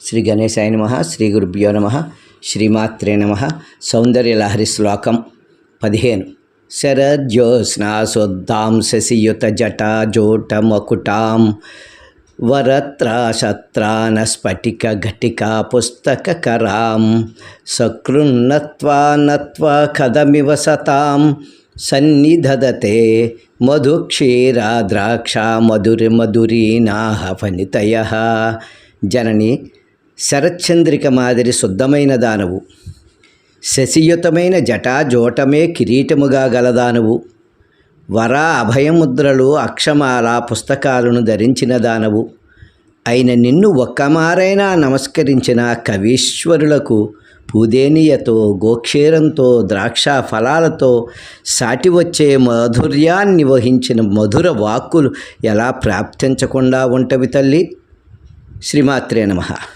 శ్రీ గణేశాయ నమః. శ్రీ గురుభ్యో నమః. శ్రీమాత్రే నమః. సౌందర్యలహరి శ్లోకం 15. శరజ్యోత్స్నాశుద్ధాం శశియుత జటాజోటమకుటాం వరత్రాశత్రాన స్ఫటిక ఘటికా పుస్తకకరాం సకృన్నత్వా నత్వా కదమివ సతాం సన్నిధదతే మధుక్షీరా ద్రాక్ష మధురీనాహ ఫణితయః. జనని శరచంద్రిక మాదిరి శుద్ధమైన దానవు, శశియుతమైన జటాజోటమే కిరీటముగా గలదానవు, వర అభయముద్రలు అక్షమాల పుస్తకాలను ధరించిన దానవు అయిన నిన్ను ఒక్కమారైనా నమస్కరించిన కవీశ్వరులకు పూదేనియతో గోక్షీరంతో ద్రాక్ష ఫలాలతో సాటి వచ్చే మాధుర్యాన్ని వహించిన మధుర వాక్కులు ఎలా ప్రాప్తించకుండా ఉంటవి తల్లి. శ్రీమాత్రే నమః.